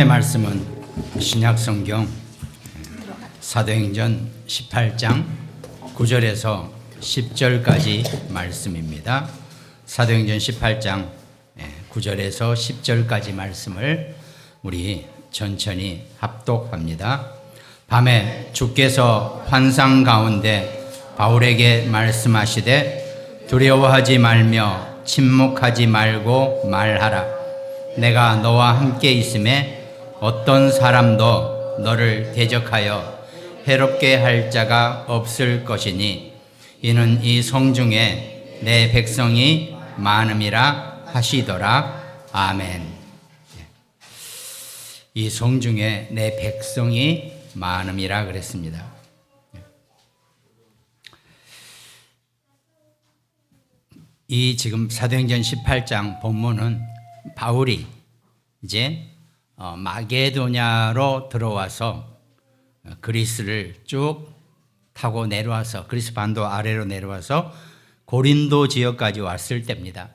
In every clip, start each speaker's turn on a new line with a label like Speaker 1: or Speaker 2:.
Speaker 1: 말씀은 신약성경 사도행전 18장 9절에서 10절까지 말씀입니다. 사도행전 18장 9절에서 10절까지 말씀을 우리 천천히 합독합니다. 밤에 주께서 환상 가운데 바울에게 말씀하시되 두려워하지 말며 침묵하지 말고 말하라. 내가 너와 함께 있음에 어떤 사람도 너를 대적하여 해롭게 할 자가 없을 것이니 이는 이 성중에 내 백성이 많음이라 하시더라. 아멘. 이 성중에 내 백성이 많음이라 그랬습니다. 이 지금 사도행전 18장 본문은 바울이 이제 마게도냐로 들어와서 그리스를 쭉 타고 내려와서 그리스 반도 아래로 내려와서 고린도 지역까지 왔을 때입니다.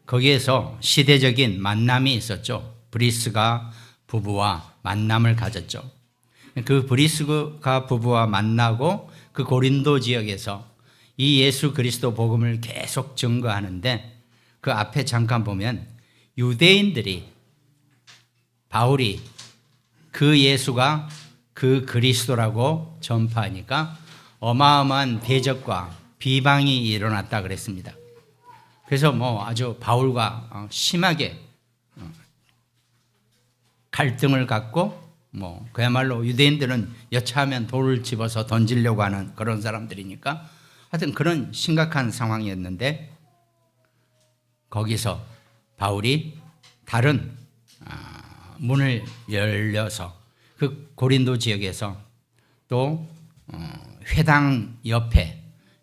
Speaker 1: 거기에서 시대적인 만남이 있었죠. 브리스가 부부와 만남을 가졌죠. 그 브리스가 부부와 만나고 그 고린도 지역에서 이 예수 그리스도 복음을 계속 증거하는데 그 앞에 잠깐 보면 유대인들이 바울이 그 예수가 그 그리스도라고 전파하니까 어마어마한 대적과 비방이 일어났다 그랬습니다. 그래서 아주 바울과 심하게 갈등을 갖고 그야말로 유대인들은 여차하면 돌을 집어서 던지려고 하는 그런 사람들이니까 하여튼 그런 심각한 상황이었는데 거기서 바울이 다른 문을 열려서 그 고린도 지역에서 또 회당 옆에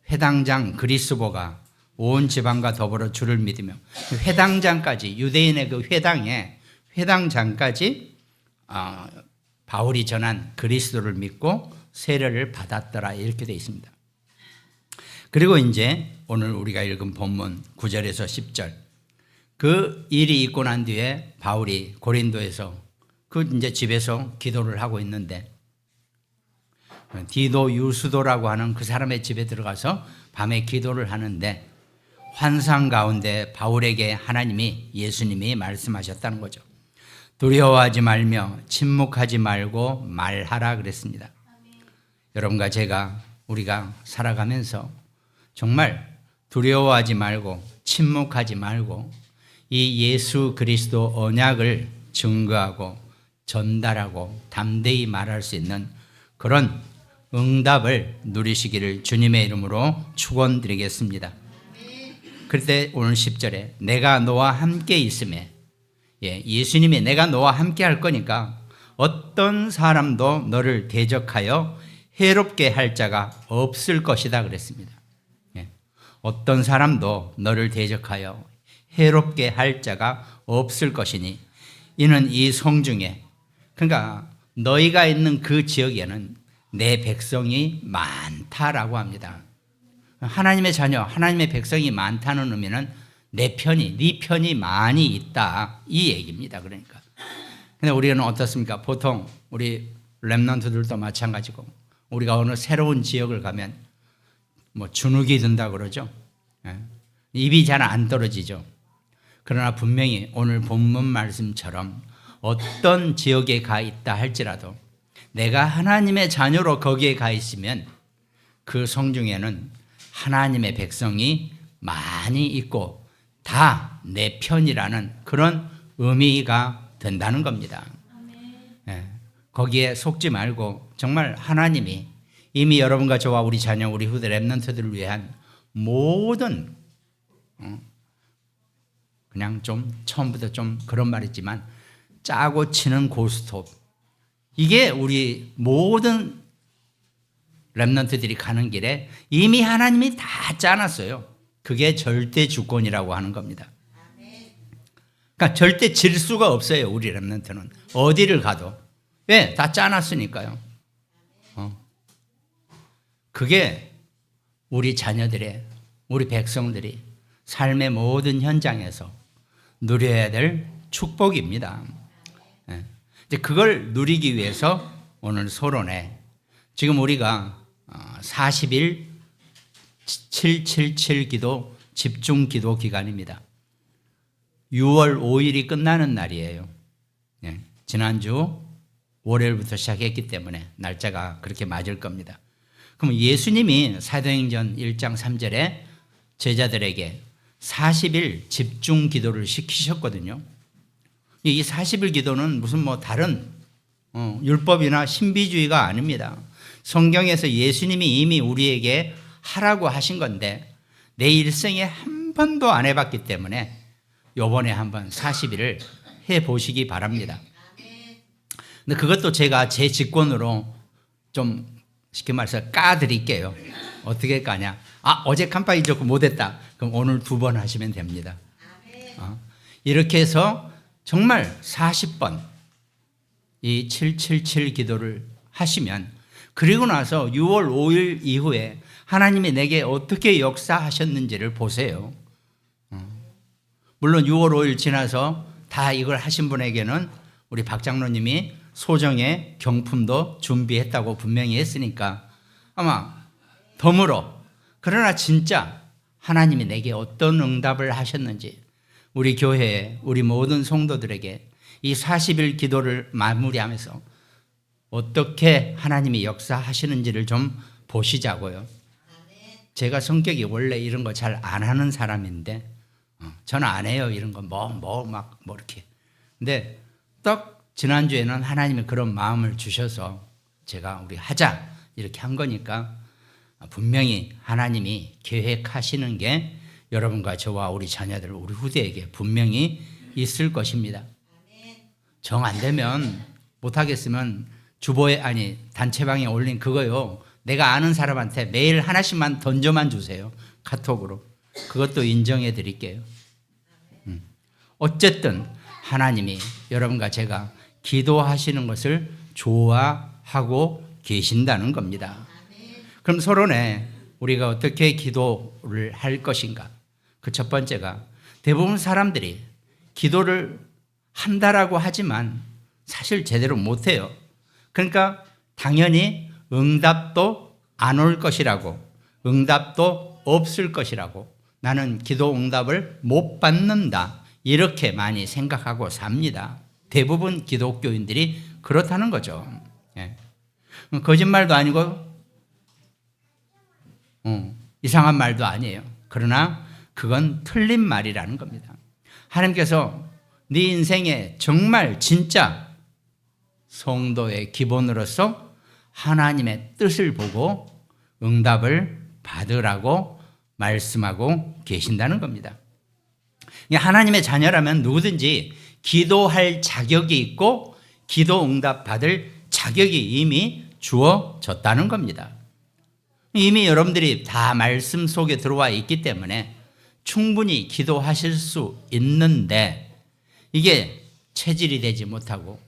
Speaker 1: 회당장 그리스보가 온 지방과 더불어 주를 믿으며 회당장까지 유대인의 그 회당에 회당장까지 바울이 전한 그리스도를 믿고 세례를 받았더라 이렇게 되어 있습니다. 그리고 이제 오늘 우리가 읽은 본문 9절에서 10절 그 일이 있고 난 뒤에 바울이 고린도에서 그 이제 집에서 기도를 하고 있는데 디도 유수도라고 하는 그 사람의 집에 들어가서 밤에 기도를 하는데 환상 가운데 바울에게 하나님이 예수님이 말씀하셨다는 거죠. 두려워하지 말며 침묵하지 말고 말하라 그랬습니다. 여러분과 우리가 살아가면서 정말 두려워하지 말고 침묵하지 말고 이 예수 그리스도 언약을 증거하고 전달하고 담대히 말할 수 있는 그런 응답을 누리시기를 주님의 이름으로 축원드리겠습니다. 그때 오늘 10절에 내가 너와 함께 있음에 예수님이 내가 너와 함께 할 거니까 어떤 사람도 너를 대적하여 해롭게 할 자가 없을 것이다 그랬습니다. 어떤 사람도 너를 대적하여 해롭게 할 자가 없을 것이니 이는 이 성중에 그러니까 너희가 있는 그 지역에는 내 백성이 많다라고 합니다. 하나님의 자녀, 하나님의 백성이 많다는 의미는 내 편이, 네 편이 많이 있다 이 얘기입니다. 그러니까. 근데 우리는 어떻습니까? 보통 우리 렘넌트들도 마찬가지고 우리가 어느 새로운 지역을 가면 주눅이 든다 그러죠. 입이 잘 안 떨어지죠. 그러나 분명히 오늘 본문 말씀처럼 어떤 지역에 가 있다 할지라도 내가 하나님의 자녀로 거기에 가 있으면 그 성중에는 하나님의 백성이 많이 있고 다 내 편이라는 그런 의미가 된다는 겁니다. 거기에 속지 말고 정말 하나님이 이미 여러분과 저와 우리 자녀, 우리 후대 렘넌트들을 위한 모든 그냥 좀 처음부터 좀 그런 말이지만 짜고 치는 고스톱 이게 우리 모든 렘넌트들이 가는 길에 이미 하나님이 다 짜놨어요. 그게 절대 주권이라고 하는 겁니다. 그러니까 절대 질 수가 없어요. 우리 렘넌트는 어디를 가도 왜? 다 짜놨으니까요. 그게 우리 자녀들의 우리 백성들이 삶의 모든 현장에서 누려야 될 축복입니다. 이제 그걸 누리기 위해서 오늘 소론에 지금 우리가 40일 777 기도 집중 기도 기간입니다. 6월 5일이 끝나는 날이에요. 네, 지난주 월요일부터 시작했기 때문에 날짜가 그렇게 맞을 겁니다. 그럼 예수님이 사도행전 1장 3절에 제자들에게 40일 집중 기도를 시키셨거든요. 이 40일 기도는 무슨 다른 율법이나 신비주의가 아닙니다. 성경에서 예수님이 이미 우리에게 하라고 하신 건데 내 일생에 한 번도 안 해봤기 때문에 요번에 한번 40일을 해보시기 바랍니다. 근데 그것도 제가 제 직권으로 좀 쉽게 말해서 까드릴게요. 어떻게 까냐? 어제 깜빡 잊었고 못했다. 그럼 오늘 2번 하시면 됩니다. 이렇게 해서 정말 40번 이 777 기도를 하시면 그리고 나서 6월 5일 이후에 하나님이 내게 어떻게 역사하셨는지를 보세요. 물론 6월 5일 지나서 다 이걸 하신 분에게는 우리 박 장로님이 소정의 경품도 준비했다고 분명히 했으니까 아마 덤으로 그러나 진짜 하나님이 내게 어떤 응답을 하셨는지 우리 교회에 우리 모든 성도들에게 이 40일 기도를 마무리하면서 어떻게 하나님이 역사하시는지를 좀 보시자고요. 제가 성격이 원래 이런 거 잘 안 하는 사람인데 저는 안 해요. 이런 거 이렇게. 근데 딱 지난주에는 하나님이 그런 마음을 주셔서 제가 우리 하자 이렇게 한 거니까 분명히 하나님이 계획하시는 게 여러분과 저와 우리 자녀들, 우리 후대에게 분명히 있을 것입니다. 정 안 되면 못하겠으면 단체방에 올린 그거요. 내가 아는 사람한테 매일 하나씩만 던져만 주세요. 카톡으로. 그것도 인정해 드릴게요. 어쨌든 하나님이 여러분과 제가 기도하시는 것을 좋아하고 계신다는 겁니다. 그럼 서론에 우리가 어떻게 기도를 할 것인가? 그 첫 번째가 대부분 사람들이 기도를 한다라고 하지만 사실 제대로 못해요. 그러니까 당연히 응답도 안 올 것이라고, 응답도 없을 것이라고, 나는 기도 응답을 못 받는다 이렇게 많이 생각하고 삽니다. 대부분 기독교인들이 그렇다는 거죠. 예. 거짓말도 아니고 이상한 말도 아니에요. 그러나 그건 틀린 말이라는 겁니다. 하나님께서 네 인생에 정말 진짜 성도의 기본으로서 하나님의 뜻을 보고 응답을 받으라고 말씀하고 계신다는 겁니다. 하나님의 자녀라면 누구든지 기도할 자격이 있고 기도 응답 받을 자격이 이미 주어졌다는 겁니다. 이미 여러분들이 다 말씀 속에 들어와 있기 때문에 충분히 기도하실 수 있는데 이게 체질이 되지 못하고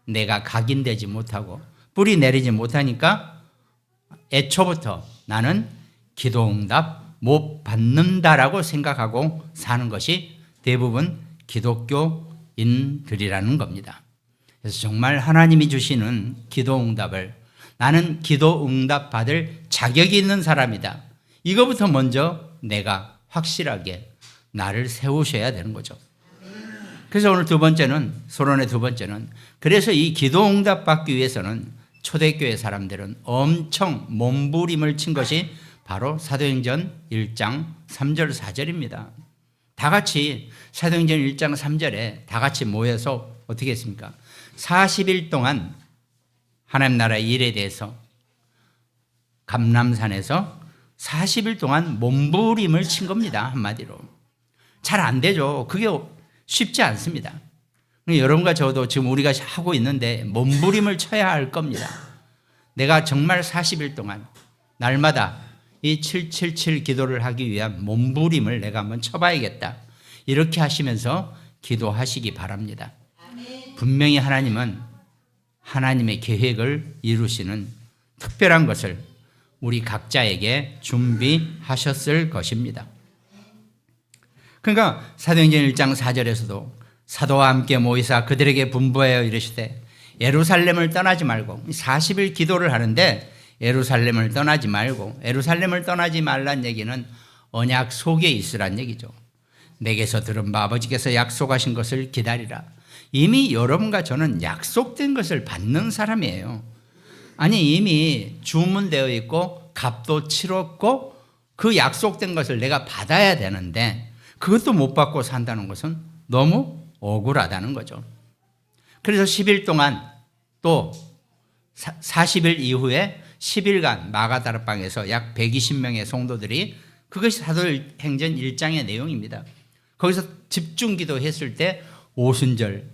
Speaker 1: 내가 각인되지 못하고 뿌리 내리지 못하니까 애초부터 나는 기도 응답 못 받는다라고 생각하고 사는 것이 대부분 기독교인들이라는 겁니다. 그래서 정말 하나님이 주시는 기도 응답을 나는 기도 응답 받을 자격이 있는 사람이다. 이거부터 먼저 내가 확실하게 나를 세우셔야 되는 거죠. 그래서 오늘 서론의 두 번째는 그래서 이 기도 응답 받기 위해서는 초대교회 사람들은 엄청 몸부림을 친 것이 바로 사도행전 1장 3절 4절입니다. 다 같이 사도행전 1장 3절에 다 같이 모여서 어떻게 했습니까? 40일 동안 하나님 나라의 일에 대해서 감람산에서 40일 동안 몸부림을 친 겁니다. 한마디로. 잘 안 되죠. 그게 쉽지 않습니다. 여러분과 저도 지금 우리가 하고 있는데 몸부림을 쳐야 할 겁니다. 내가 정말 40일 동안 날마다 이 777 기도를 하기 위한 몸부림을 내가 한번 쳐봐야겠다. 이렇게 하시면서 기도하시기 바랍니다. 분명히 하나님은 하나님의 계획을 이루시는 특별한 것을 우리 각자에게 준비하셨을 것입니다. 그러니까 사도행전 1장 4절에서도 사도와 함께 모이사 그들에게 분부하여 이르시되 예루살렘을 떠나지 말고 40일 기도를 하는데 예루살렘을 떠나지 말고, 예루살렘을 떠나지 말란 얘기는 언약 속에 있으란 얘기죠. 내게서 들은 바 아버지께서 약속하신 것을 기다리라. 이미 여러분과 저는 약속된 것을 받는 사람이에요. 아니, 이미 주문되어 있고 값도 치렀고 그 약속된 것을 내가 받아야 되는데 그것도 못 받고 산다는 것은 너무 억울하다는 거죠. 그래서 10일 동안 또 40일 이후에 10일간 마가다락방에서 약 120명의 성도들이, 그것이 사도행전 1장의 내용입니다. 거기서 집중기도 했을 때 오순절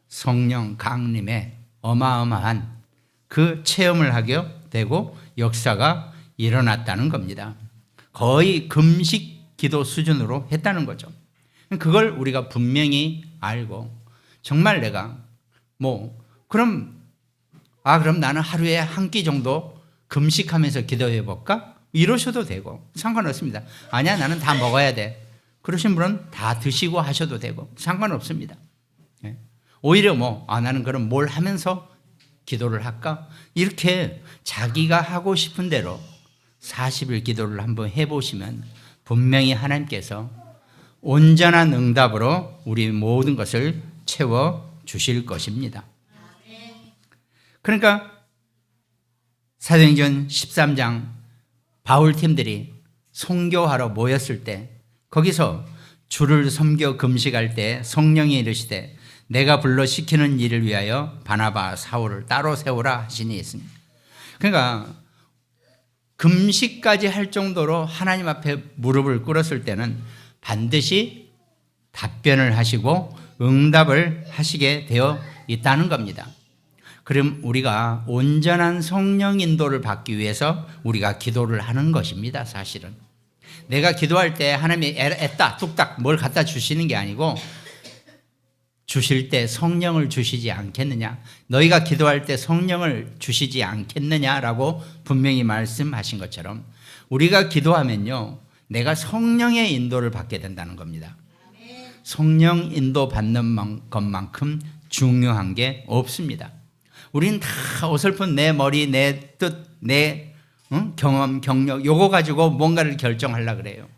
Speaker 1: 성령 강림의 어마어마한 그 체험을 하게 되고 역사가 일어났다는 겁니다. 거의 금식 기도 수준으로 했다는 거죠. 그걸 우리가 분명히 알고, 정말 내가 그럼 나는 하루에 한 끼 정도 금식하면서 기도해 볼까? 이러셔도 되고 상관없습니다. 아니야, 나는 다 먹어야 돼. 그러신 분은 다 드시고 하셔도 되고 상관없습니다. 오히려 나는 그럼 뭘 하면서 기도를 할까? 이렇게 자기가 하고 싶은 대로 40일 기도를 한번 해보시면 분명히 하나님께서 온전한 응답으로 우리 모든 것을 채워주실 것입니다. 그러니까 사도행전 13장 바울팀들이 선교하러 모였을 때 거기서 주를 섬겨 금식할 때 성령이 이르시되 내가 불러 시키는 일을 위하여 바나바 사울을 따로 세우라 하시니 있습니다. 그러니까 금식까지 할 정도로 하나님 앞에 무릎을 꿇었을 때는 반드시 답변을 하시고 응답을 하시게 되어 있다는 겁니다. 그럼 우리가 온전한 성령 인도를 받기 위해서 우리가 기도를 하는 것입니다. 사실은 내가 기도할 때 하나님이 애따 뚝딱 뭘 갖다 주시는 게 아니고 주실 때 성령을 주시지 않겠느냐, 너희가 기도할 때 성령을 주시지 않겠느냐라고 분명히 말씀하신 것처럼 우리가 기도하면요 내가 성령의 인도를 받게 된다는 겁니다. 성령 인도 받는 것만큼 중요한 게 없습니다. 우리는 다 어설픈 내 머리, 내 뜻, 내 경험, 경력 요거 가지고 뭔가를 결정하려고 그래요.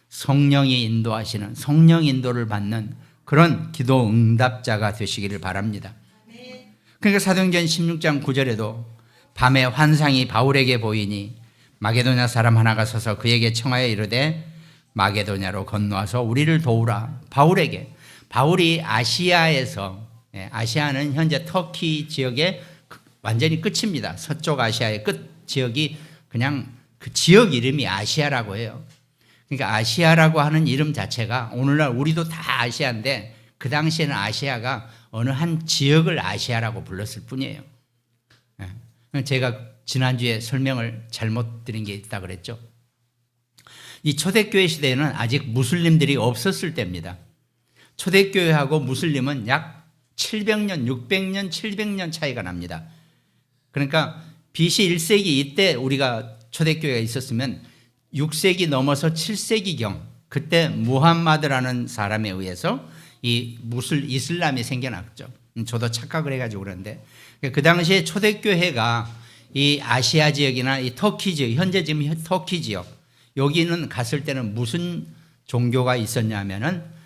Speaker 1: 성령이 인도하시는, 성령 인도를 받는 그런 기도 응답자가 되시기를 바랍니다. 그러니까 사도행전 16장 9절에도 밤에 환상이 바울에게 보이니 마게도냐 사람 하나가 서서 그에게 청하여 이르되 마게도냐로 건너와서 우리를 도우라. 바울에게, 바울이 아시아에서, 아시아는 현재 터키 지역의 완전히 끝입니다. 서쪽 아시아의 끝 지역이 그냥 그 지역 이름이 아시아라고 해요. 그러니까 아시아라고 하는 이름 자체가 오늘날 우리도 다 아시아인데 그 당시에는 아시아가 어느 한 지역을 아시아라고 불렀을 뿐이에요. 제가 지난주에 설명을 잘못 드린 게 있다 그랬죠. 이 초대교회 시대에는 아직 무슬림들이 없었을 때입니다. 초대교회하고 무슬림은 약 700년, 600년, 700년 차이가 납니다. 그러니까 BC 1세기 이때 우리가 초대교회가 있었으면 6세기 넘어서 7세기경 그때 무함마드라는 사람에 의해서 이 이슬람이 생겨났죠. 저도 착각을 해가지고 그러는데 그 당시에 초대교회가 이 아시아 지역이나 이 터키 지역, 현재 지금 터키 지역 여기는 갔을 때는 무슨 종교가 있었냐면은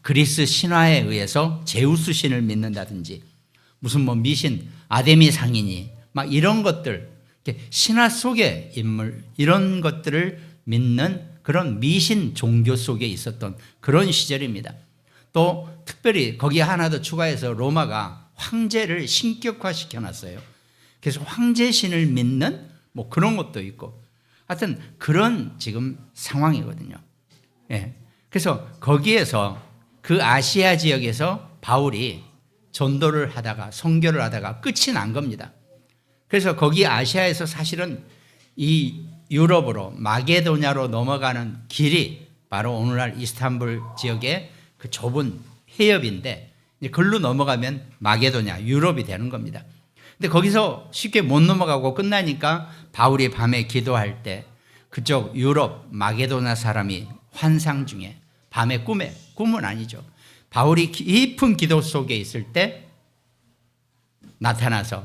Speaker 1: 그리스 신화에 의해서 제우스 신을 믿는다든지 무슨 미신 아데미 상인이 막 이런 것들 신화 속의 인물 이런 것들을 믿는 그런 미신 종교 속에 있었던 그런 시절입니다. 또 특별히 거기에 하나 더 추가해서 로마가 황제를 신격화 시켜놨어요. 그래서 황제신을 믿는 그런 것도 있고 하여튼 그런 지금 상황이거든요. 예. 그래서 거기에서 그 아시아 지역에서 바울이 전도를 하다가 선교를 하다가 끝이 난 겁니다. 그래서 거기 아시아에서 사실은 이 유럽으로 마게도냐로 넘어가는 길이 바로 오늘날 이스탄불 지역의 그 좁은 해협인데 걸로 넘어가면 마게도냐 유럽이 되는 겁니다. 근데 거기서 쉽게 못 넘어가고 끝나니까 바울이 밤에 기도할 때 그쪽 유럽 마게도냐 사람이 환상 중에 밤에 꿈은 아니죠. 바울이 깊은 기도 속에 있을 때 나타나서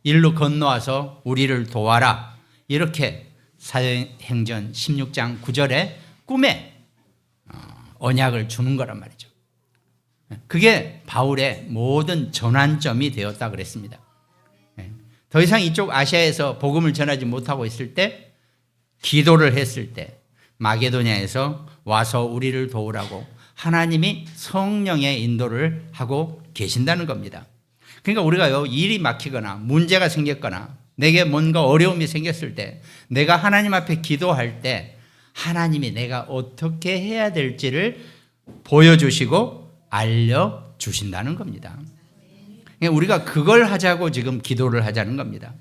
Speaker 1: 일로 건너와서 우리를 도와라. 이렇게 사도행전 16장 9절에 꿈에 언약을 주는 거란 말이죠. 그게 바울의 모든 전환점이 되었다 그랬습니다. 더 이상 이쪽 아시아에서 복음을 전하지 못하고 있을 때, 기도를 했을 때 마게도냐에서 와서 우리를 도우라고 하나님이 성령의 인도를 하고 계신다는 겁니다. 그러니까 우리가요, 일이 막히거나 문제가 생겼거나 내게 뭔가 어려움이 생겼을 때, 내가 하나님 앞에 기도할 때 하나님이 내가 어떻게 해야 될지를 보여주시고 알려주신다는 겁니다. 그러니까 우리가 그걸 하자고 지금 기도를 하자는 겁니다.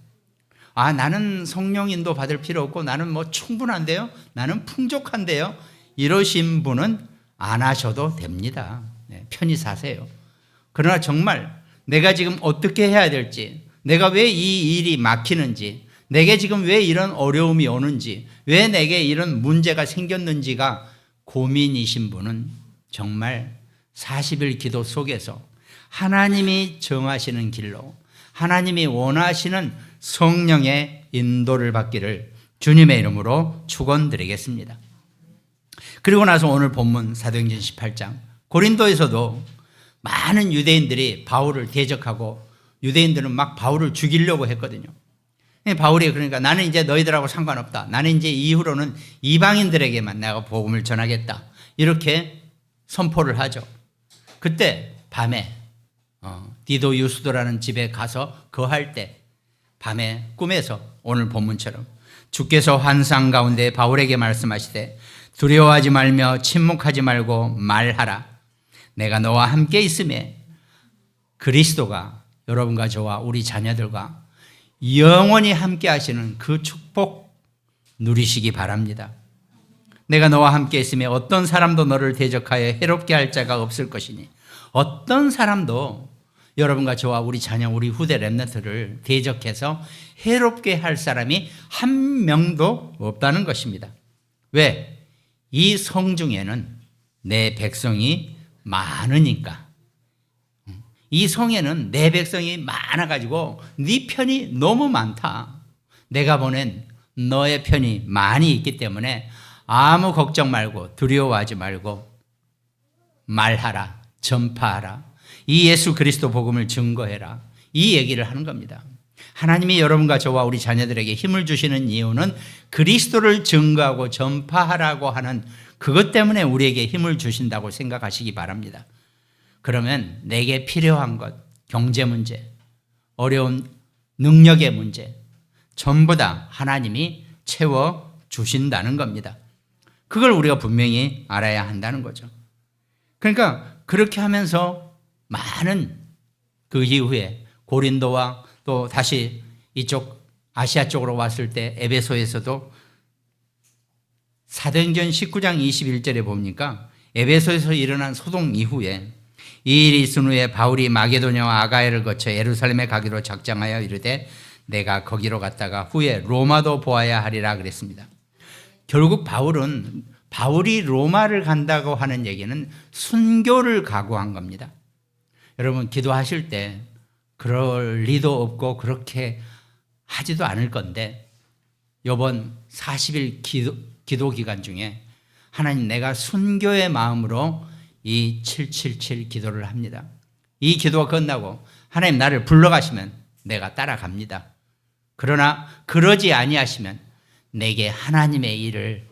Speaker 1: 나는 성령 인도 받을 필요 없고 나는 뭐 충분한데요, 나는 풍족한데요, 이러신 분은 안 하셔도 됩니다. 편히 사세요. 그러나 정말 내가 지금 어떻게 해야 될지, 내가 왜 이 일이 막히는지, 내게 지금 왜 이런 어려움이 오는지, 왜 내게 이런 문제가 생겼는지가 고민이신 분은 정말 40일 기도 속에서 하나님이 정하시는 길로, 하나님이 원하시는 성령의 인도를 받기를 주님의 이름으로 축원드리겠습니다. 그리고 나서 오늘 본문 사도행전 18장, 고린도에서도 많은 유대인들이 바울을 대적하고 유대인들은 막 바울을 죽이려고 했거든요. 바울이 그러니까 나는 이제 너희들하고 상관없다, 나는 이제 이후로는 이방인들에게만 내가 복음을 전하겠다, 이렇게 선포를 하죠. 그때 밤에 디도 유스도라는 집에 가서 거할 때 밤에 꿈에서 오늘 본문처럼 주께서 환상 가운데 바울에게 말씀하시되 두려워하지 말며 침묵하지 말고 말하라. 내가 너와 함께 있음에 그리스도가 여러분과 저와 우리 자녀들과 영원히 함께 하시는 그 축복 누리시기 바랍니다. 내가 너와 함께 있음에 어떤 사람도 너를 대적하여 해롭게 할 자가 없을 것이니, 어떤 사람도 여러분과 저와 우리 자녀, 우리 후대 렘넌트를 대적해서 해롭게 할 사람이 한 명도 없다는 것입니다. 왜? 이 성중에는 내 백성이 많으니까. 이 성에는 내 백성이 많아가지고 네 편이 너무 많다. 내가 보낸 너의 편이 많이 있기 때문에 아무 걱정 말고 두려워하지 말고 말하라, 전파하라, 이 예수 그리스도 복음을 증거해라, 이 얘기를 하는 겁니다. 하나님이 여러분과 저와 우리 자녀들에게 힘을 주시는 이유는 그리스도를 증거하고 전파하라고 하는 그것 때문에 우리에게 힘을 주신다고 생각하시기 바랍니다. 그러면 내게 필요한 것, 경제 문제, 어려운 능력의 문제, 전부 다 하나님이 채워주신다는 겁니다. 그걸 우리가 분명히 알아야 한다는 거죠. 그러니까 그렇게 하면서 많은 그 이후에 고린도와 또 다시 이쪽 아시아 쪽으로 왔을 때 에베소에서도 사도행전 19장 21절에 보니까 에베소에서 일어난 소동 이후에 이 일이 있은 후에 바울이 마게도냐와 아가야를 거쳐 예루살렘에 가기로 작정하여 이르되 내가 거기로 갔다가 후에 로마도 보아야 하리라 그랬습니다. 결국 바울이 로마를 간다고 하는 얘기는 순교를 각오한 겁니다. 여러분 기도하실 때 그럴 리도 없고 그렇게 하지도 않을 건데 이번 40일 기도 기간 중에 하나님, 내가 순교의 마음으로 이 777 기도를 합니다. 이 기도가 끝나고 하나님 나를 불러가시면 내가 따라갑니다. 그러나 그러지 아니하시면 내게 하나님의 일을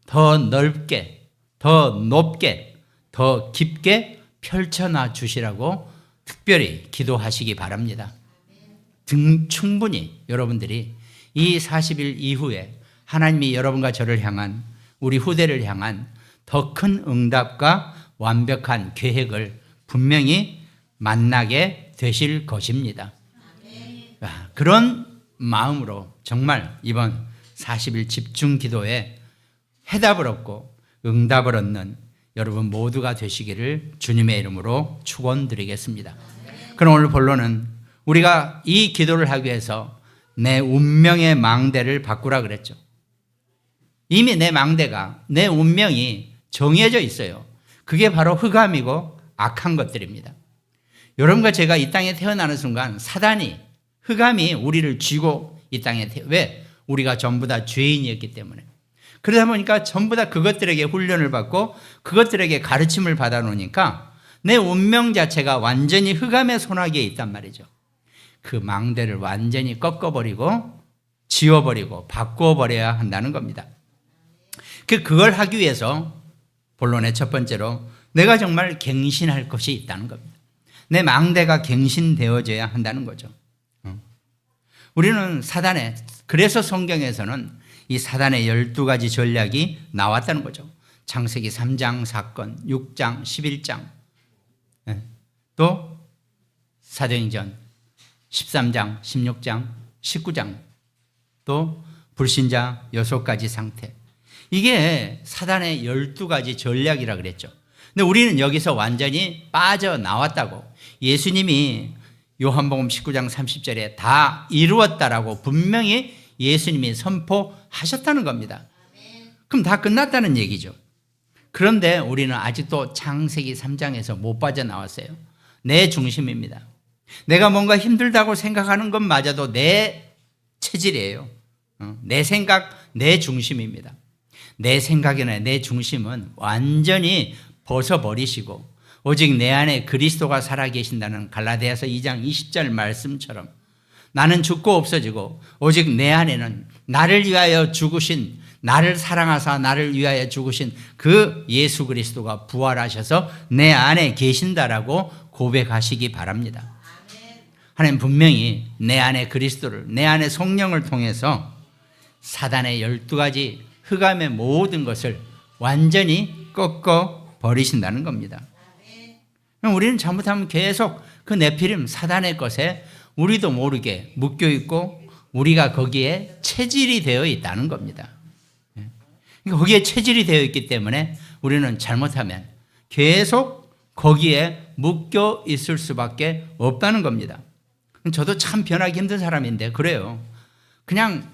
Speaker 1: 더 넓게, 더 높게, 더 깊게 펼쳐놔 주시라고 특별히 기도하시기 바랍니다. 충분히 여러분들이 이 40일 이후에 하나님이 여러분과 저를 향한, 우리 후대를 향한 더 큰 응답과 완벽한 계획을 분명히 만나게 되실 것입니다. 그런 마음으로 정말 이번 40일 집중 기도에 해답을 얻고 응답을 얻는 여러분 모두가 되시기를 주님의 이름으로 축원드리겠습니다. 그럼 오늘 본론은 우리가 이 기도를 하기 위해서 내 운명의 망대를 바꾸라 그랬죠. 이미 내 망대가, 내 운명이 정해져 있어요. 그게 바로 흑암이고 악한 것들입니다. 여러분과 제가 이 땅에 태어나는 순간 사단이, 흑암이 우리를 쥐고 이 땅에 왜? 우리가 전부 다 죄인이었기 때문에. 그러다 보니까 전부 다 그것들에게 훈련을 받고 그것들에게 가르침을 받아 놓으니까 내 운명 자체가 완전히 흑암의 손아귀에 있단 말이죠. 그 망대를 완전히 꺾어버리고 지워버리고 바꾸어버려야 한다는 겁니다. 그걸 하기 위해서 본론의 첫 번째로 내가 정말 갱신할 것이 있다는 겁니다. 내 망대가 갱신되어져야 한다는 거죠. 우리는 그래서 성경에서는 이 사단의 12가지 전략이 나왔다는 거죠. 창세기 3장 사건, 6장, 11장, 또 사도행전 13장, 16장, 19장, 또 불신자 6가지 상태. 이게 사단의 12가지 전략이라 그랬죠. 근데 우리는 여기서 완전히 빠져나왔다고. 예수님이 요한복음 19장 30절에 다 이루었다라고 분명히 예수님이 선포하셨다는 겁니다. 그럼 다 끝났다는 얘기죠. 그런데 우리는 아직도 창세기 3장에서 못 빠져나왔어요. 내 중심입니다. 내가 뭔가 힘들다고 생각하는 것마저도 내 체질이에요. 내 생각, 내 중심입니다. 내 생각이나 내 중심은 완전히 벗어버리시고 오직 내 안에 그리스도가 살아계신다는 갈라디아서 2장 20절 말씀처럼 나는 죽고 없어지고 오직 내 안에는 나를 위하여 죽으신, 나를 사랑하사 나를 위하여 죽으신 그 예수 그리스도가 부활하셔서 내 안에 계신다라고 고백하시기 바랍니다. 하나님 분명히 내 안에 그리스도를, 내 안에 성령을 통해서 사단의 12가지 흑암의 모든 것을 완전히 꺾어 버리신다는 겁니다. 우리는 잘못하면 계속 그 네피림 사단의 것에 우리도 모르게 묶여 있고 우리가 거기에 체질이 되어 있다는 겁니다. 거기에 체질이 되어 있기 때문에 우리는 잘못하면 계속 거기에 묶여 있을 수밖에 없다는 겁니다. 저도 참 변하기 힘든 사람인데 그래요. 그냥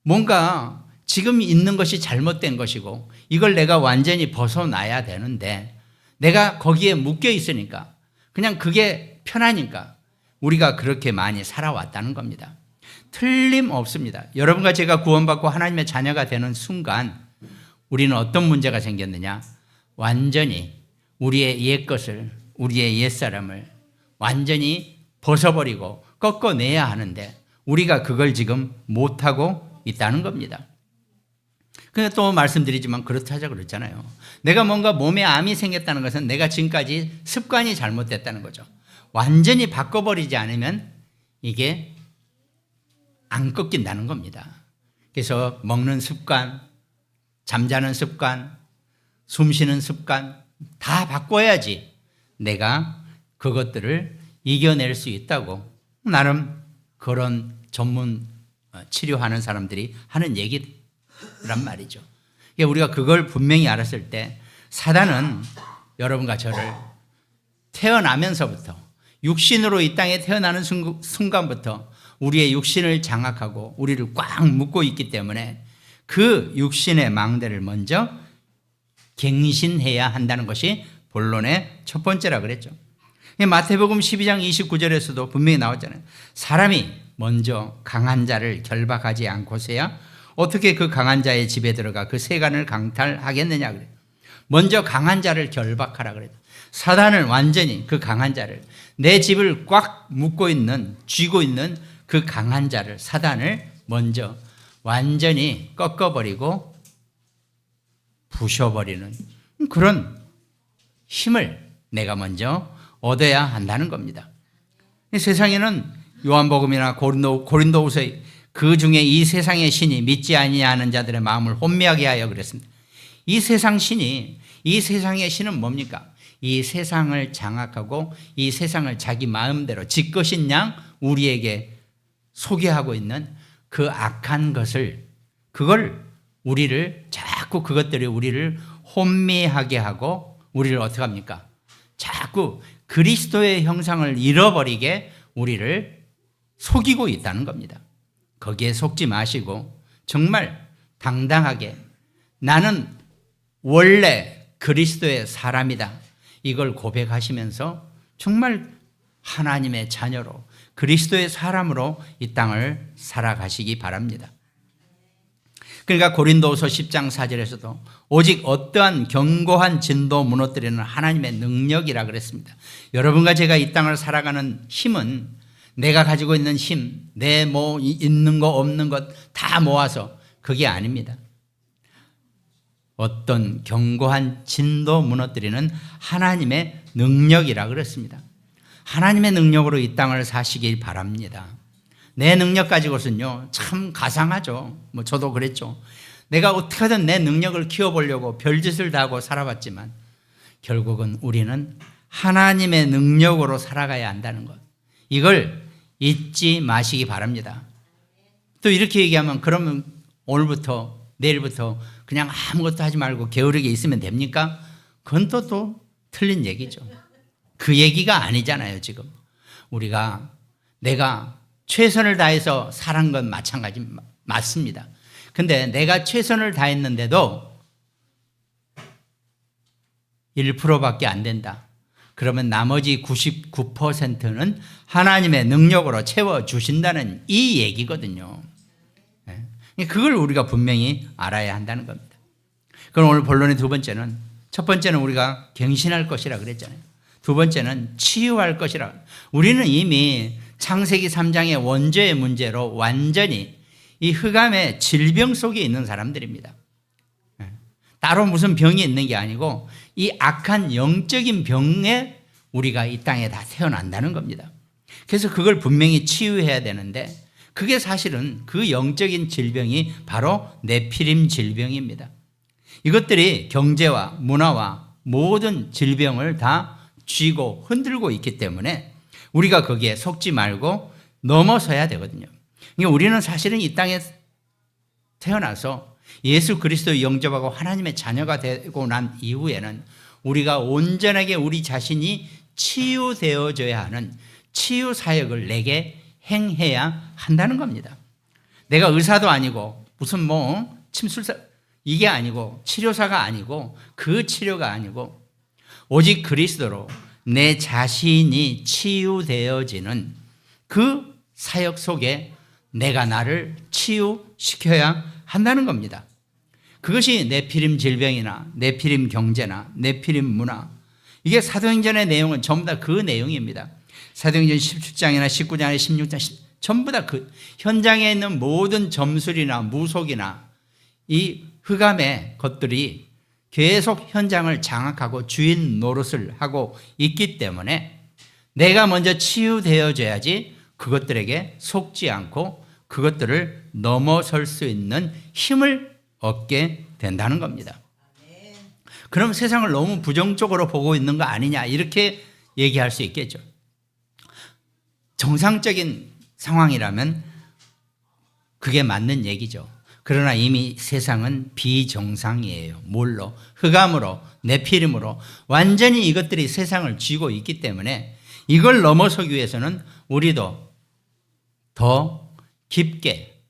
Speaker 1: 뭔가 지금 있는 것이 잘못된 것이고 이걸 내가 완전히 벗어나야 되는데 내가 거기에 묶여 있으니까 그냥 그게 편하니까 우리가 그렇게 많이 살아왔다는 겁니다. 틀림없습니다. 여러분과 제가 구원받고 하나님의 자녀가 되는 순간 우리는 어떤 문제가 생겼느냐? 완전히 우리의 옛 것을, 우리의 옛 사람을 완전히 벗어버리고 꺾어내야 하는데 우리가 그걸 지금 못하고 있다는 겁니다. 그냥 또 말씀드리지만 그렇다자 그랬잖아요. 내가 뭔가 몸에 암이 생겼다는 것은 내가 지금까지 습관이 잘못됐다는 거죠. 완전히 바꿔버리지 않으면 이게 안 꺾인다는 겁니다. 그래서 먹는 습관, 잠자는 습관, 숨 쉬는 습관 다 바꿔야지 내가 그것들을 이겨낼 수 있다고 나름 그런 전문 치료하는 사람들이 하는 얘기란 말이죠. 우리가 그걸 분명히 알았을 때 사단은 여러분과 저를 태어나면서부터 육신으로 이 땅에 태어나는 순간부터 우리의 육신을 장악하고 우리를 꽉 묶고 있기 때문에 그 육신의 망대를 먼저 갱신해야 한다는 것이 본론의 첫 번째라 그랬죠. 마태복음 12장 29절에서도 분명히 나왔잖아요. 사람이 먼저 강한 자를 결박하지 않고서야 어떻게 그 강한 자의 집에 들어가 그 세간을 강탈하겠느냐 그래요. 먼저 강한 자를 결박하라 그래요. 사단을 완전히 그 강한 자를 내 집을 꽉 묶고 있는 쥐고 있는 그 강한 자를 사단을 먼저 완전히 꺾어버리고 부셔버리는 그런 힘을 내가 먼저 얻어야 한다는 겁니다. 세상에는 요한복음이나 고린도후서 그 중에 이 세상의 신이 믿지 아니하는 자들의 마음을 혼미하게 하여 그랬습니다. 이 세상 신이, 이 세상의 신은 뭡니까? 이 세상을 장악하고 이 세상을 자기 마음대로 지 것인 양 우리에게 소개하고 있는 그 악한 것을, 그걸 우리를 자꾸 그것들이 우리를 혼미하게 하고 우리를 어떻게 합니까? 자꾸 그리스도의 형상을 잃어버리게 우리를 속이고 있다는 겁니다. 거기에 속지 마시고 정말 당당하게 나는 원래 그리스도의 사람이다. 이걸 고백하시면서 정말 하나님의 자녀로 그리스도의 사람으로 이 땅을 살아가시기 바랍니다. 그러니까 고린도후서 10장 4절에서도 오직 어떠한 견고한 진도 무너뜨리는 하나님의 능력이라 그랬습니다. 여러분과 제가 이 땅을 살아가는 힘은 내가 가지고 있는 힘, 내 뭐 있는 거 없는 것 다 모아서 그게 아닙니다. 어떤 견고한 진도 무너뜨리는 하나님의 능력이라 그랬습니다. 하나님의 능력으로 이 땅을 사시길 바랍니다. 내 능력 가지고서는요, 참 가상하죠. 뭐 저도 그랬죠. 내가 어떻게든 내 능력을 키워보려고 별짓을 다 하고 살아봤지만 결국은 우리는 하나님의 능력으로 살아가야 한다는 것. 이걸 잊지 마시기 바랍니다. 또 이렇게 얘기하면 그러면 오늘부터 내일부터 그냥 아무것도 하지 말고 게으르게 있으면 됩니까? 그건 또 틀린 얘기죠. 그 얘기가 아니잖아요. 지금 내가 최선을 다해서 살한 건 마찬가지 맞습니다. 근데 내가 최선을 다했는데도 1%밖에 안 된다. 그러면 나머지 99%는 하나님의 능력으로 채워주신다는 이 얘기거든요. 그걸 우리가 분명히 알아야 한다는 겁니다. 그럼 오늘 본론의 두 번째는, 첫 번째는 우리가 갱신할 것이라 그랬잖아요. 두 번째는 치유할 것이라. 우리는 이미 창세기 3장의 원죄의 문제로 완전히 이 흑암의 질병 속에 있는 사람들입니다. 따로 무슨 병이 있는 게 아니고 이 악한 영적인 병에 우리가 이 땅에 다 태어난다는 겁니다. 그래서 그걸 분명히 치유해야 되는데 그게 사실은 그 영적인 질병이 바로 네피림 질병입니다. 이것들이 경제와 문화와 모든 질병을 다 쥐고 흔들고 있기 때문에 우리가 거기에 속지 말고 넘어서야 되거든요. 그러니까 우리는 사실은 이 땅에 태어나서 예수 그리스도 영접하고 하나님의 자녀가 되고 난 이후에는 우리가 온전하게 우리 자신이 치유되어져야 하는 치유 사역을 내게 행해야 한다는 겁니다. 내가 의사도 아니고 무슨 침술사 이게 아니고 치료사가 아니고 그 치료가 아니고 오직 그리스도로 내 자신이 치유되어지는 그 사역 속에 내가 나를 치유시켜야 한다는 겁니다. 그것이 네피림 질병이나 네피림 경제나 네피림 문화, 이게 사도행전의 내용은 전부 다 그 내용입니다. 사도행전 17장이나 19장이나 16장 전부 다 그 현장에 있는 모든 점술이나 무속이나 이 흑암의 것들이 계속 현장을 장악하고 주인 노릇을 하고 있기 때문에 내가 먼저 치유되어져야지 그것들에게 속지 않고 그것들을 넘어설 수 있는 힘을 얻게 된다는 겁니다. 그럼 세상을 너무 부정적으로 보고 있는 거 아니냐 이렇게 얘기할 수 있겠죠. 정상적인 상황이라면 그게 맞는 얘기죠. 그러나 이미 세상은 비정상이에요. 뭘로? 흑암으로, 네피림으로 완전히 이것들이 세상을 쥐고 있기 때문에 이걸 넘어서기 위해서는 우리도 더 깊게,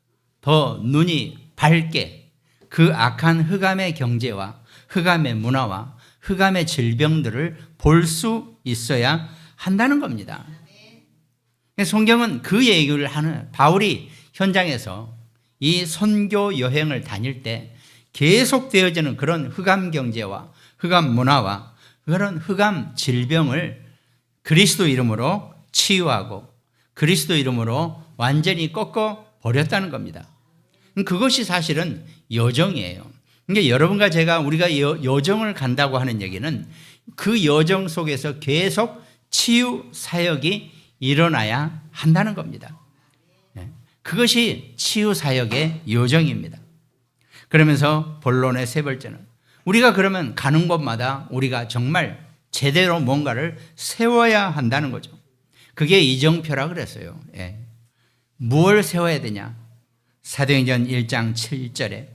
Speaker 1: 더 눈이 밝게 그 악한 흑암의 경제와 흑암의 문화와 흑암의 질병들을 볼 수 있어야 한다는 겁니다. 성경은 그 얘기를 하는 바울이 현장에서 이 선교 여행을 다닐 때 계속 되어지는 그런 흑암 경제와 흑암 문화와 그런 흑암 질병을 그리스도 이름으로 치유하고 그리스도 이름으로 완전히 꺾어 버렸다는 겁니다. 그것이 사실은 여정이에요. 그러니까 여러분과 제가 우리가 여정을 간다고 하는 얘기는 그 여정 속에서 계속 치유 사역이 일어나야 한다는 겁니다. 그것이 치유 사역의 여정입니다. 그러면서 본론의 세 번째는 우리가 그러면 가는 곳마다 우리가 정말 제대로 뭔가를 세워야 한다는 거죠. 그게 이정표라 그랬어요. 무엇을 세워야 되냐? 사도행전 1장 7절에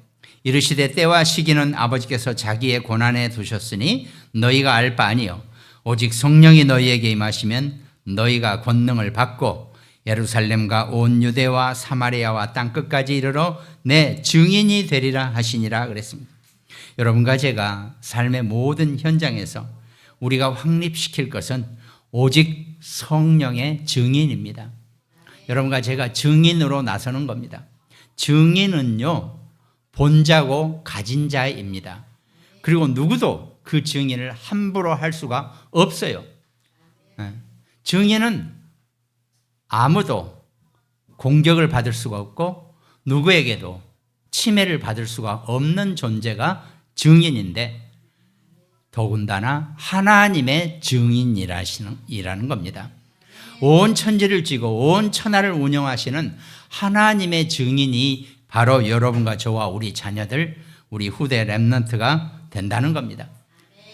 Speaker 1: 이르시되 때와 시기는 아버지께서 자기의 고난에 두셨으니 너희가 알 바 아니요 오직 성령이 너희에게 임하시면 너희가 권능을 받고 예루살렘과 온 유대와 사마리아와 땅끝까지 이르러 내 증인이 되리라 하시니라 그랬습니다. 여러분과 제가 삶의 모든 현장에서 우리가 확립시킬 것은 오직 성령의 증인입니다. 여러분과 제가 증인으로 나서는 겁니다. 증인은요, 본자고 가진 자입니다. 그리고 누구도 그 증인을 함부로 할 수가 없어요. 증인은 아무도 공격을 받을 수가 없고 누구에게도 침해를 받을 수가 없는 존재가 증인인데, 더군다나 하나님의 증인이라는 겁니다. 온 천지를 쥐고 온 천하를 운영하시는 하나님의 증인이 바로 여러분과 저와 우리 자녀들, 우리 후대 렘넌트가 된다는 겁니다.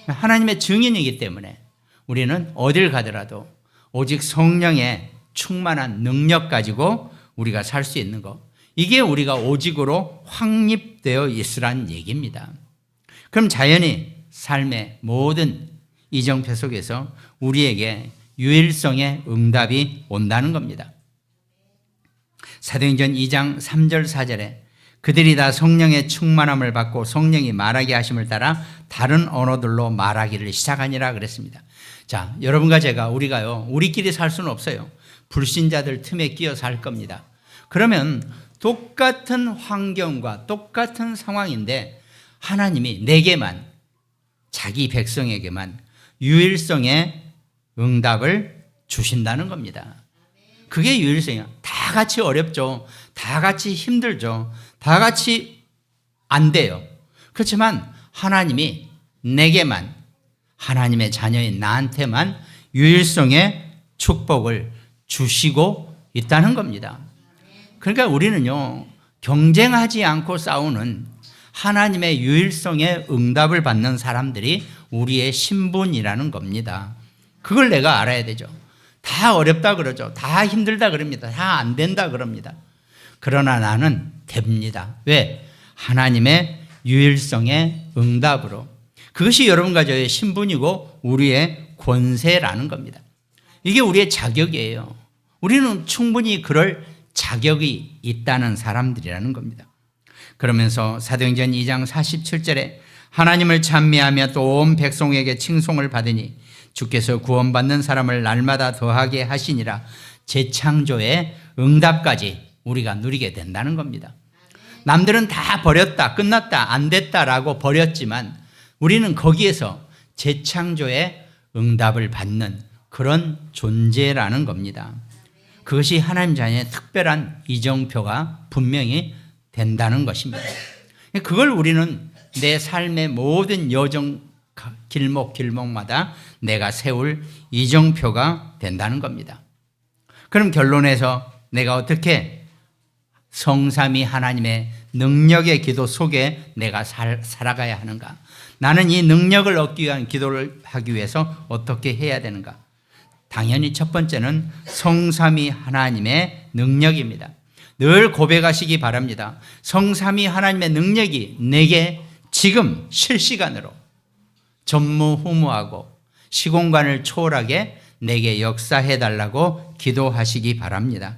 Speaker 1: 하나님의 증인이기 때문에 우리는 어딜 가더라도 오직 성령의 충만한 능력 가지고 우리가 살 수 있는 것, 이게 우리가 오직으로 확립되어 있으란 얘기입니다. 그럼 자연히 삶의 모든 이정표 속에서 우리에게 유일성의 응답이 온다는 겁니다. 사도행전 2장 3절 4절에 그들이 다 성령의 충만함을 받고 성령이 말하게 하심을 따라 다른 언어들로 말하기를 시작하니라 그랬습니다. 자, 여러분과 제가 우리끼리 살 수는 없어요. 불신자들 틈에 끼어 살 겁니다. 그러면 똑같은 환경과 똑같은 상황인데 하나님이 내게만, 자기 백성에게만 유일성의 응답을 주신다는 겁니다. 그게 유일성이야. 다 같이 어렵죠. 다 같이 힘들죠. 다 같이 안 돼요. 그렇지만 하나님이 내게만, 하나님의 자녀인 나한테만 유일성의 축복을 주시고 있다는 겁니다. 그러니까 우리는요, 경쟁하지 않고 싸우는 하나님의 유일성의 응답을 받는 사람들이 우리의 신분이라는 겁니다. 그걸 내가 알아야 되죠. 다 어렵다 그러죠. 다 힘들다 그럽니다. 다 안 된다 그럽니다. 그러나 나는 됩니다. 왜? 하나님의 유일성의 응답으로. 그것이 여러분과 저의 신분이고 우리의 권세라는 겁니다. 이게 우리의 자격이에요. 우리는 충분히 그럴 자격이 있다는 사람들이라는 겁니다. 그러면서 사도행전 2장 47절에 하나님을 찬미하며 또 온 백성에게 칭송을 받으니 주께서 구원받는 사람을 날마다 더하게 하시니라, 재창조의 응답까지 우리가 누리게 된다는 겁니다. 남들은 다 버렸다, 끝났다, 안 됐다라고 버렸지만 우리는 거기에서 재창조의 응답을 받는 그런 존재라는 겁니다. 그것이 하나님 자녀의 특별한 이정표가 분명히 된다는 것입니다. 그걸 우리는 내 삶의 모든 여정, 길목마다 내가 세울 이정표가 된다는 겁니다. 그럼 결론에서 내가 어떻게 성삼위 하나님의 능력의 기도 속에 내가 살아가야 하는가? 나는 이 능력을 얻기 위한 기도를 하기 위해서 어떻게 해야 되는가? 당연히 첫 번째는 성삼위 하나님의 능력입니다. 늘 고백하시기 바랍니다. 성삼위 하나님의 능력이 내게 지금 실시간으로 전무후무하고 시공간을 초월하게 내게 역사해달라고 기도하시기 바랍니다.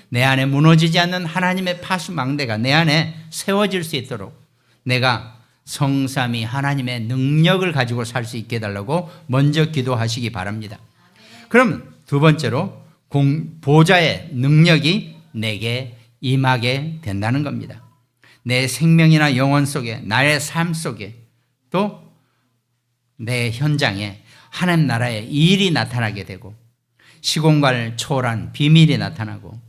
Speaker 1: 내 안에 무너지지 않는 하나님의 파수망대가 내 안에 세워질 수 있도록 내가 성삼위 하나님의 능력을 가지고 살 수 있게 해달라고 먼저 기도하시기 바랍니다. 그럼 두 번째로 보좌의 능력이 내게 임하게 된다는 겁니다. 내 생명이나 영혼 속에, 나의 삶 속에, 또 내 현장에 하나님 나라의 일이 나타나게 되고 시공간을 초월한 비밀이 나타나고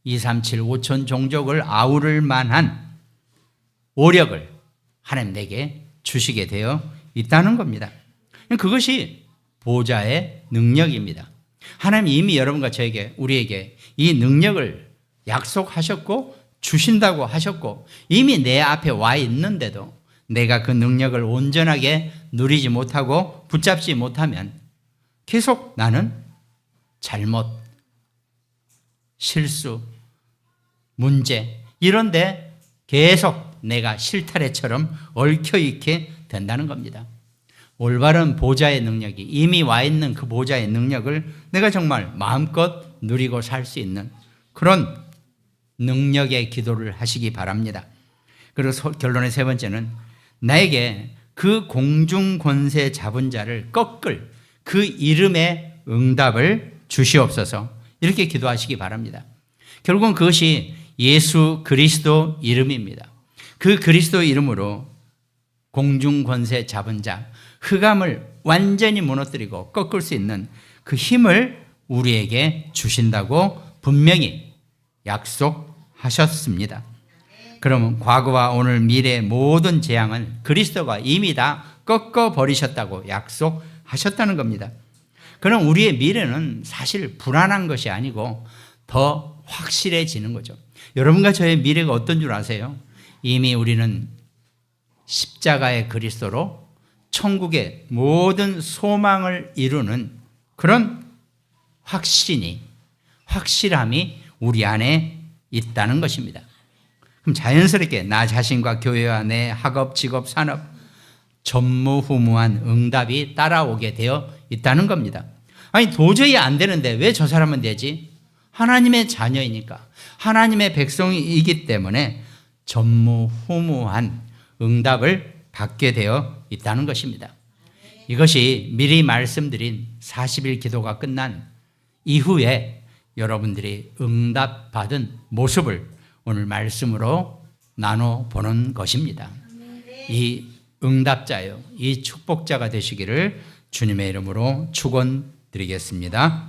Speaker 1: 237 5천 종족을 아우를 만한 오력을 하나님 내게 주시게 되어 있다는 겁니다. 그것이 보좌의 능력입니다. 하나님 이미 여러분과 저에게, 우리에게 이 능력을 약속하셨고 주신다고 하셨고 이미 내 앞에 와 있는데도 내가 그 능력을 온전하게 누리지 못하고 붙잡지 못하면 계속 나는 잘못, 실수, 문제 이런데 계속 내가 실타래처럼 얽혀있게 된다는 겁니다. 올바른 보좌의 능력이 이미 와 있는 그 보좌의 능력을 내가 정말 마음껏 누리고 살 수 있는 그런 능력의 기도를 하시기 바랍니다. 그리고 결론의 세 번째는 나에게 그 공중 권세 잡은 자를 꺾을 그 이름의 응답을 주시옵소서. 이렇게 기도하시기 바랍니다. 결국은 그것이 예수 그리스도 이름입니다. 그 그리스도 이름으로 공중 권세 잡은 자, 흑암을 완전히 무너뜨리고 꺾을 수 있는 그 힘을 우리에게 주신다고 분명히 약속하셨습니다. 그러면 과거와 오늘 미래의 모든 재앙은 그리스도가 이미 다 꺾어버리셨다고 약속하셨다는 겁니다. 그럼 우리의 미래는 사실 불안한 것이 아니고 더 확실해지는 거죠. 여러분과 저의 미래가 어떤 줄 아세요? 이미 우리는 십자가의 그리스도로 천국의 모든 소망을 이루는 그런 확실함이 우리 안에 있다는 것입니다. 그럼 자연스럽게 나 자신과 교회와 내 학업, 직업, 산업 전무후무한 응답이 따라오게 되어 있다는 겁니다. 아니 도저히 안 되는데 왜 저 사람은 되지? 하나님의 자녀이니까, 하나님의 백성이기 때문에 전무후무한 응답을 받게 되어 있다는 것입니다. 이것이 미리 말씀드린 40일 기도가 끝난 이후에 여러분들이 응답받은 모습을 오늘 말씀으로 나눠보는 것입니다. 이 응답자요, 이 축복자가 되시기를 주님의 이름으로 축원드리겠습니다.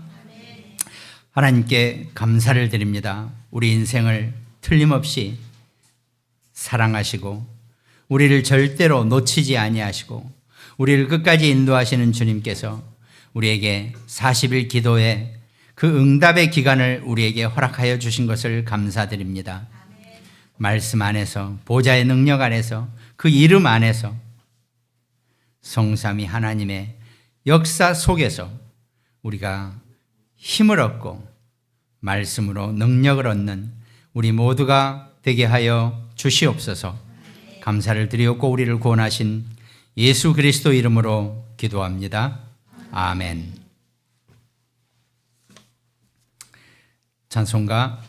Speaker 1: 하나님께 감사를 드립니다. 우리 인생을 틀림없이 사랑하시고 우리를 절대로 놓치지 아니하시고 우리를 끝까지 인도하시는 주님께서 우리에게 40일 기도의 그 응답의 기간을 우리에게 허락하여 주신 것을 감사드립니다. 말씀 안에서, 보좌의 능력 안에서, 그 이름 안에서 성삼위 하나님의 역사 속에서 우리가 힘을 얻고 말씀으로 능력을 얻는 우리 모두가 되게 하여 주시옵소서. 감사를 드리옵고 우리를 구원하신 예수 그리스도 이름으로 기도합니다. 아멘. 찬송가